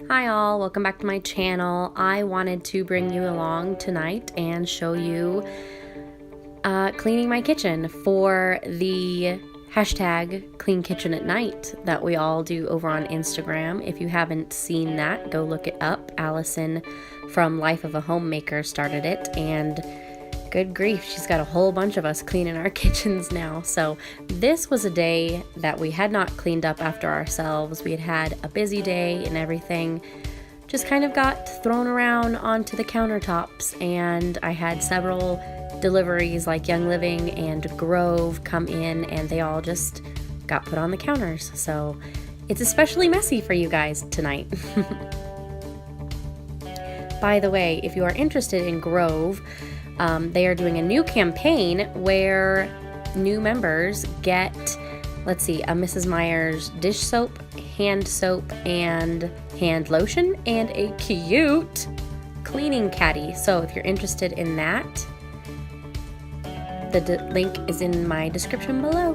Hi all, welcome back to my channel. I wanted to bring you along tonight and show you cleaning my kitchen for the hashtag clean kitchen at night that we all do over on Instagram. If you haven't seen that, go look it up. Allison from Life of a Homemaker started it, and good grief, she's got a whole bunch of us cleaning our kitchens now. So this was a day that we had not cleaned up after ourselves. We had had a busy day and everything just kind of got thrown around onto the countertops, and I had several deliveries like Young Living and Grove come in, and they all just got put on the counters. So it's especially messy for you guys tonight. By the way, if you are interested in Grove, they are doing a new campaign where new members get, let's see, a Mrs. Meyer's dish soap, and hand lotion, and a cute cleaning caddy. So if you're interested in that, the link is in my description below.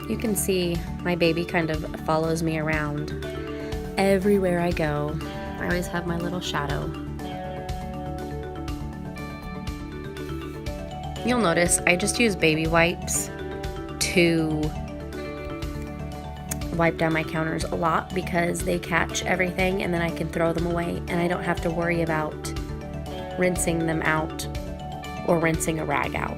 You can see my baby kind of follows me around everywhere I go. I always have my little shadow. You'll notice I just use baby wipes to wipe down my counters a lot because they catch everything and then I can throw them away and I don't have to worry about rinsing them out or rinsing a rag out.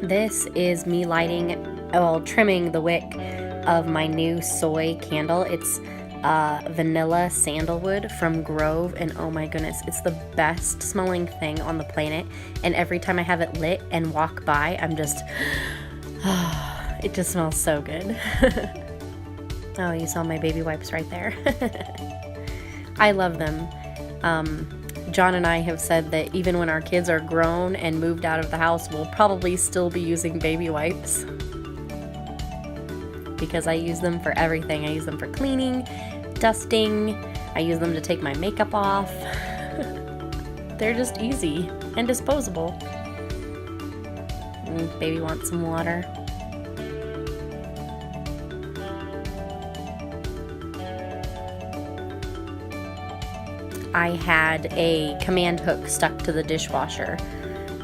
This is me trimming the wick of my new soy candle. It's vanilla sandalwood from Grove, and oh my goodness, it's the best smelling thing on the planet. And every time I have it lit and walk by, I'm just, it just smells so good. Oh, you saw my baby wipes right there. I love them. John and I have said that even when our kids are grown and moved out of the house, we'll probably still be using baby wipes because I use them for everything. I use them for cleaning, dusting, I use them to take my makeup off. They're just easy and disposable. Baby wants some water. I had a command hook stuck to the dishwasher,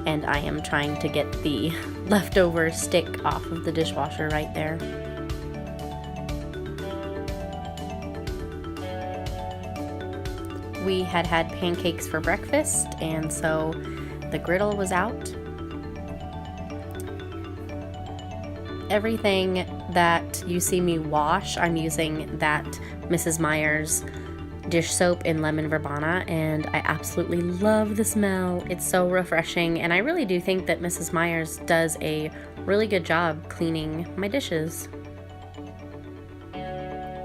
and I am trying to get the leftover stick off of the dishwasher right there. We had pancakes for breakfast, and so the griddle was out. Everything that you see me wash, I'm using that Mrs. Meyer's dish soap in lemon verbena, and I absolutely love the smell. It's so refreshing, and I really do think that Mrs. Meyer's does a really good job cleaning my dishes.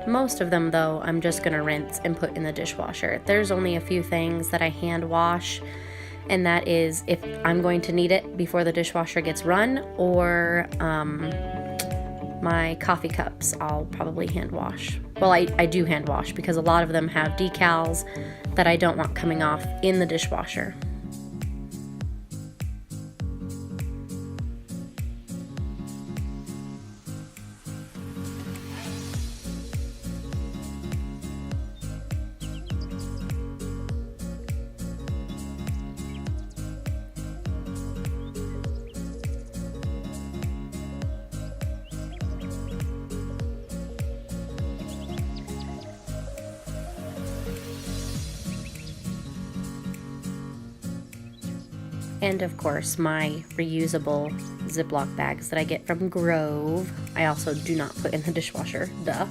Most of them, though, I'm just gonna rinse and put in the dishwasher. There's only a few things that I hand wash, and that is if I'm going to need it before the dishwasher gets run, or my coffee cups I'll probably hand wash. Well, I do hand wash because a lot of them have decals that I don't want coming off in the dishwasher. And of course, my reusable Ziploc bags that I get from Grove, I also do not put in the dishwasher, duh.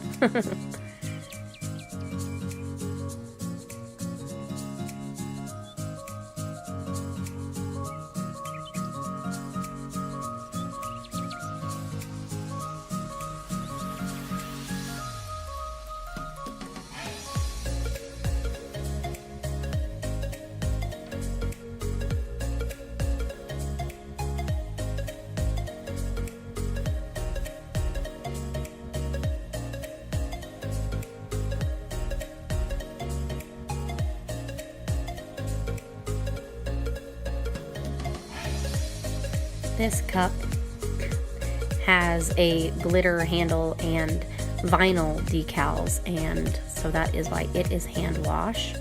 This cup has a glitter handle and vinyl decals, and so that is why it is hand washed.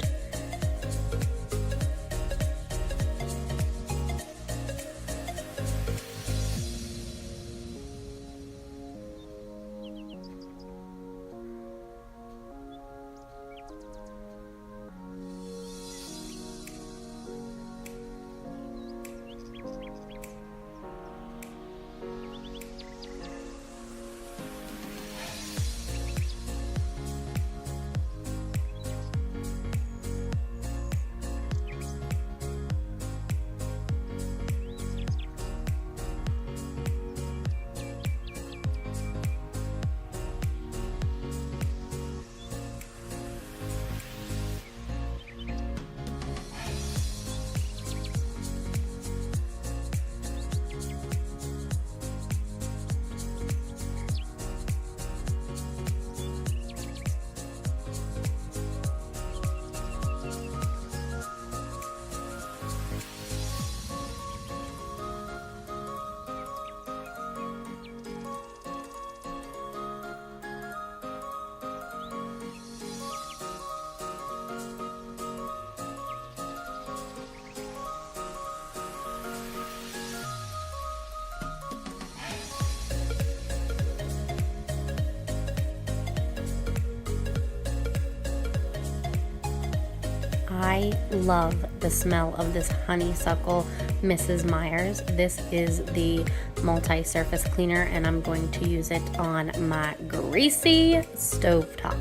I love the smell of this honeysuckle Mrs. Meyer's. This is the multi-surface cleaner, and I'm going to use it on my greasy stovetop.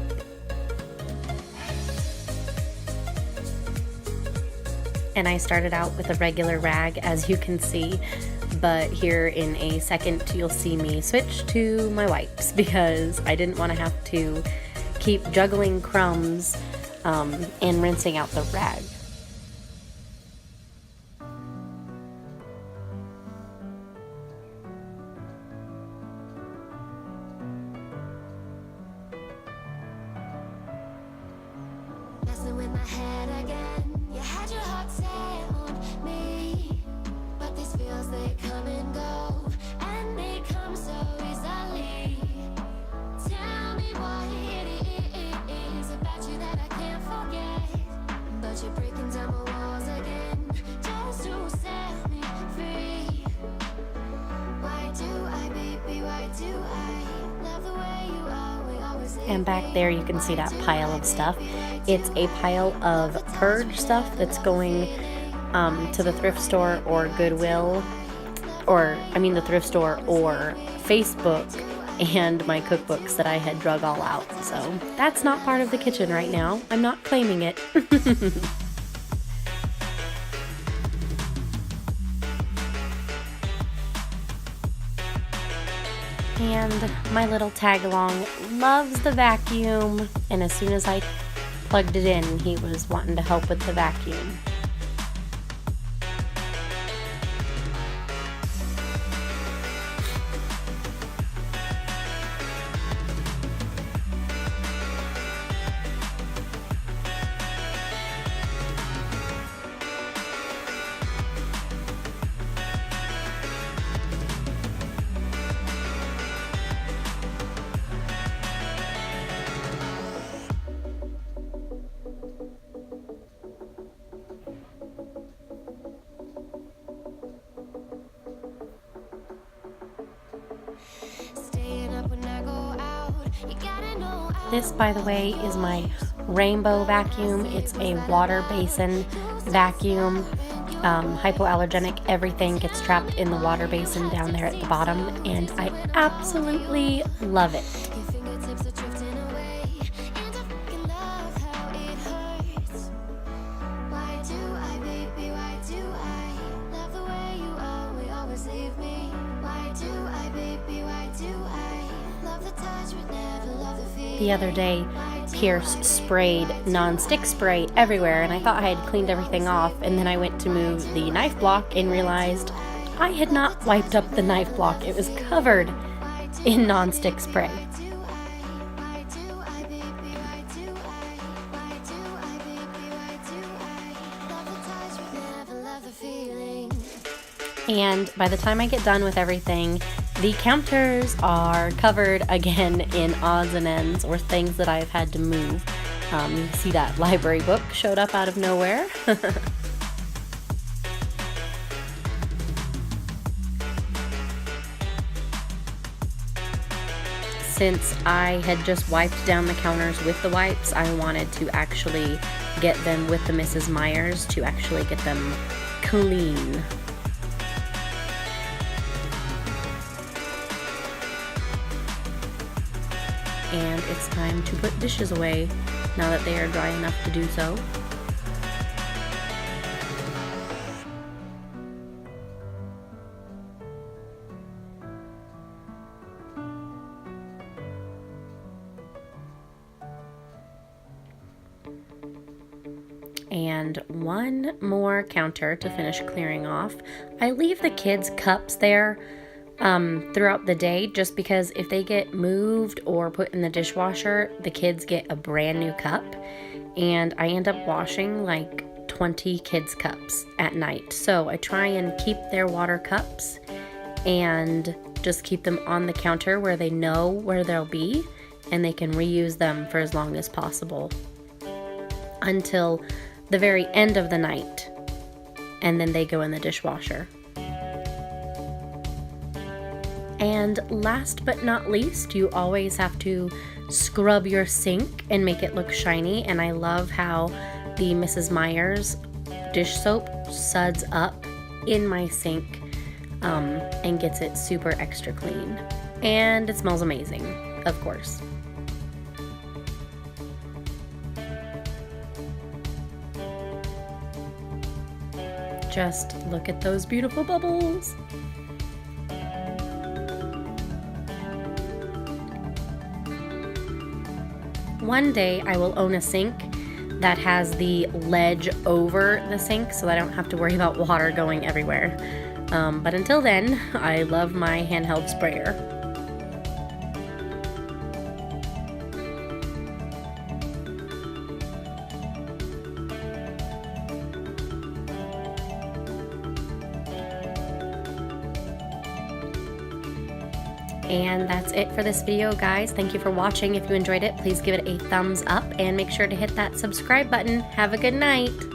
And I started out with a regular rag, as you can see, but here in a second you'll see me switch to my wipes because I didn't want to have to keep juggling crumbs and rinsing out the rag. Messing with my head again. You had your heart set on me, but these feels, they come and go, and they come so easily. Tell me what it is about you that I can't forget, but you're breaking down my walls again just to set me free. Why do I, baby, why do I love the way you are? We always leave. And back there you can see that pile of stuff. It's a pile of purge stuff that's going to the thrift store or Goodwill, or I mean the thrift store or Facebook, and my cookbooks that I had drug all out. So that's not part of the kitchen right now. I'm not claiming it. And my little tag-along loves the vacuum, and as soon as I plugged it in, he was wanting to help with the vacuum. This, by the way, is my rainbow vacuum. It's a water basin vacuum, hypoallergenic. Everything gets trapped in the water basin down there at the bottom, and I absolutely love it. The other day, Pierce sprayed non-stick spray everywhere, and I thought I had cleaned everything off, and then I went to move the knife block and realized I had not wiped up the knife block. It was covered in non-stick spray. And by the time I get done with everything, the counters are covered again in odds and ends or things that I've had to move. You see that library book showed up out of nowhere. Since I had just wiped down the counters with the wipes, I wanted to actually get them with the Mrs. Meyers to actually get them clean. And it's time to put dishes away now that they are dry enough to do so. And one more counter to finish clearing off. I leave the kids' cups there throughout the day just because if they get moved or put in the dishwasher, the kids get a brand new cup, and I end up washing like 20 kids' cups at night. So I try and keep their water cups and just keep them on the counter where they know where they'll be and they can reuse them for as long as possible until the very end of the night, and then they go in the dishwasher. And last but not least, you always have to scrub your sink and make it look shiny, and I love how the Mrs. Meyers dish soap suds up in my sink and gets it super extra clean. And it smells amazing, of course. Just look at those beautiful bubbles. One day I will own a sink that has the ledge over the sink so that I don't have to worry about water going everywhere. But until then, I love my handheld sprayer. And that's it for this video, guys. Thank you for watching. If you enjoyed it, please give it a thumbs up and make sure to hit that subscribe button. Have a good night.